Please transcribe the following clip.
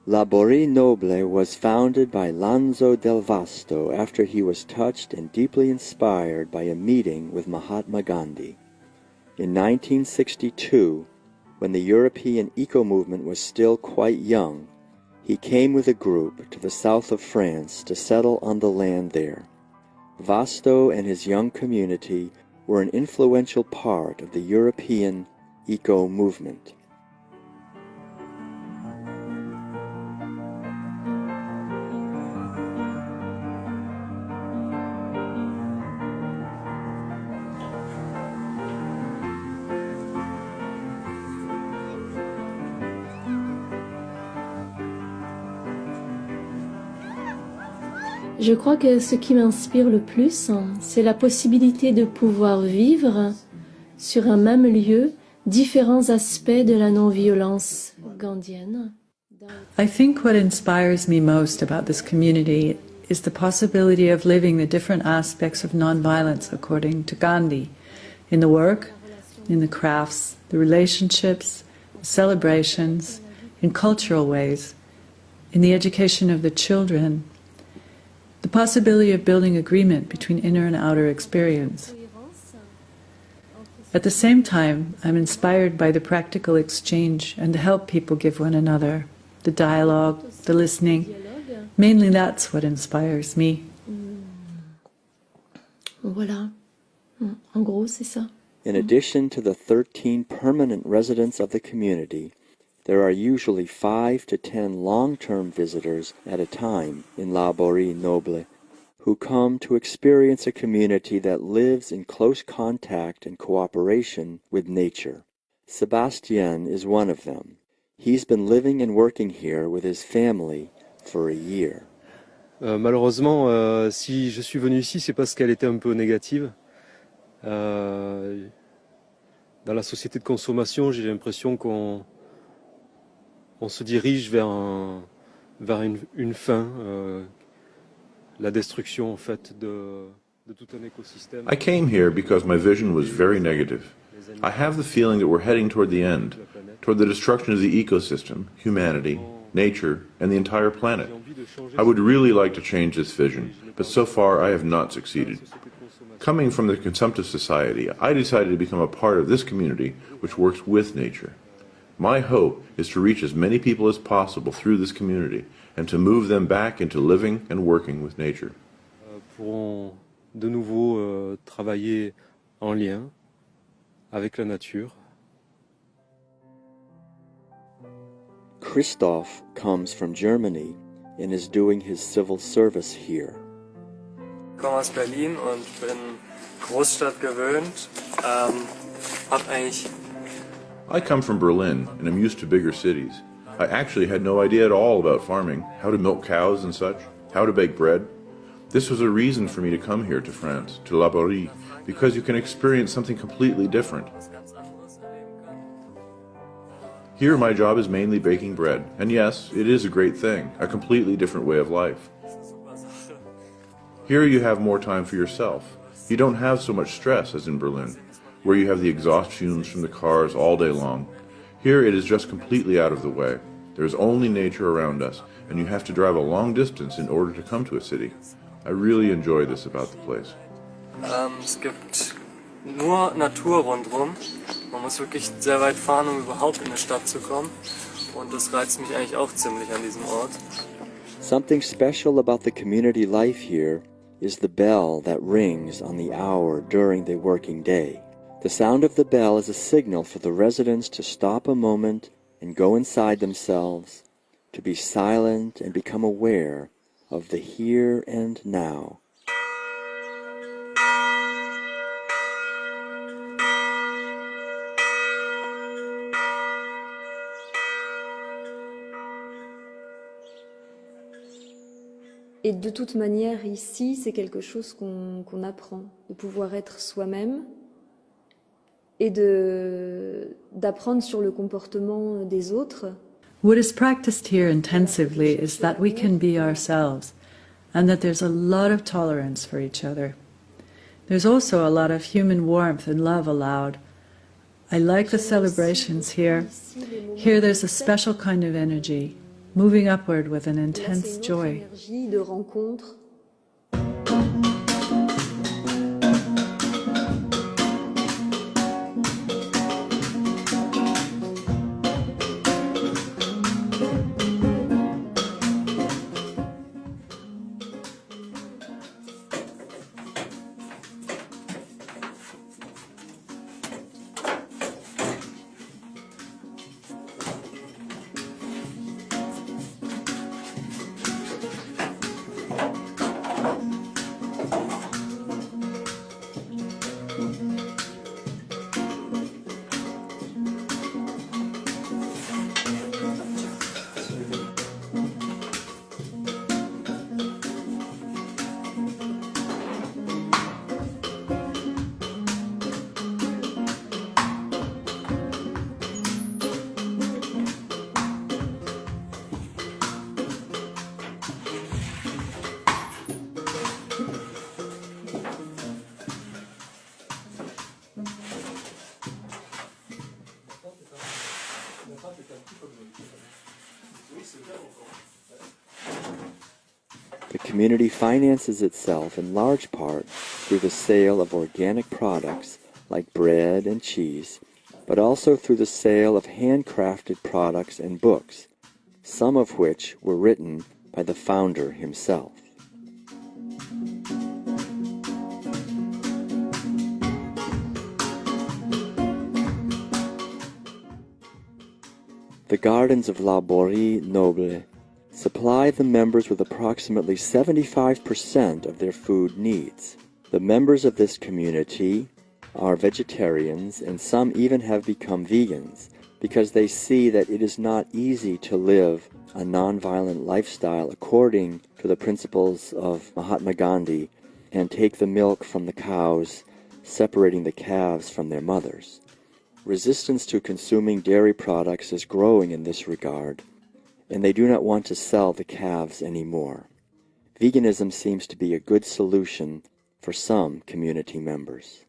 La Borie Noble was founded by Lanzo del Vasto after he was touched and deeply inspired by a meeting with Mahatma Gandhi. In 1962, when the European eco-movement was still quite young, he came with a group to the south of France to settle on the land there. Vasto and his young community were an influential part of the European eco-movement. Je crois que ce qui m'inspire le plus, c'est la possibilité de pouvoir vivre sur un même lieu différents aspects de la non-violence gandhienne. I think what inspires me most about this community is the possibility of living the different aspects of non-violence according to Gandhi, in the work, in the crafts, the relationships, the celebrations, in cultural ways, in the education of the children, the possibility of building agreement between inner and outer experience. At the same time, I'm inspired by the practical exchange and the help people give one another, the dialogue, the listening. Mainly that's what inspires me. Voilà. En gros, c'est ça. In addition to the 13 permanent residents of the community, there are usually 5 to 10 long-term visitors at a time in La Borie Noble who come to experience a community that lives in close contact and cooperation with nature. Sébastien is one of them. He's been living and working here with his family for a year. Malheureusement, si je suis venu ici, c'est parce qu'elle était un peu négative. Dans la société de consommation, j'ai l'impression qu'on se dirige vers une fin, la destruction en fait de tout un écosystème. I came here because my vision was very negative. I have the feeling that we're heading toward the end, toward the destruction of the ecosystem, humanity, nature, and the entire planet. I would really like to change this vision, but so far I have not succeeded. Coming from the consumptive society, I decided to become a part of this community which works with nature. My hope is to reach as many people as possible through this community and to move them back into living and working with nature. Pourront de nouveau travailler en lien avec la nature. Christoph comes from Germany and is doing his civil service here. Ich komme aus Berlin und bin Großstadt gewöhnt. I come from Berlin and I'm used to bigger cities. I actually had no idea at all about farming, how to milk cows and such, how to bake bread. This was a reason for me to come here to France, to La Borie, because you can experience something completely different. Here my job is mainly baking bread, and yes, it is a great thing, a completely different way of life. Here you have more time for yourself. You don't have so much stress as in Berlin, where you have the exhaust fumes from the cars all day long. Here it is just completely out of the way. There is only nature around us, and you have to drive a long distance in order to come to a city. I really enjoy this about the place. Es gibt nur Natur rundherum. Man muss wirklich sehr weit fahren, um überhaupt in eine Stadt zu kommen. Und das reizt mich eigentlich auch ziemlich an diesem Ort. Something special about the community life here is the bell that rings on the hour during the working day. The sound of the bell is a signal for the residents to stop a moment and go inside themselves, to be silent and become aware of the here and now. Et de toute manière, ici, c'est quelque chose qu'on apprend, de pouvoir être soi-même et d'apprendre sur le comportement des autres. What is practiced here intensively is that we can be ourselves and that there's a lot of tolerance for each other. There's also a lot of human warmth and love allowed. I like the celebrations here. Here there's a special kind of energy, moving upward with an Et là, intense c'est une autre joy. énergie de rencontre. The community finances itself in large part through the sale of organic products like bread and cheese, but also through the sale of handcrafted products and books, some of which were written by the founder himself. The gardens of La Borie Noble supply the members with approximately 75% of their food needs. The members of this community are vegetarians, and some even have become vegans because they see that it is not easy to live a nonviolent lifestyle according to the principles of Mahatma Gandhi and take the milk from the cows, separating the calves from their mothers. Resistance to consuming dairy products is growing in this regard, and they do not want to sell the calves anymore. Veganism seems to be a good solution for some community members.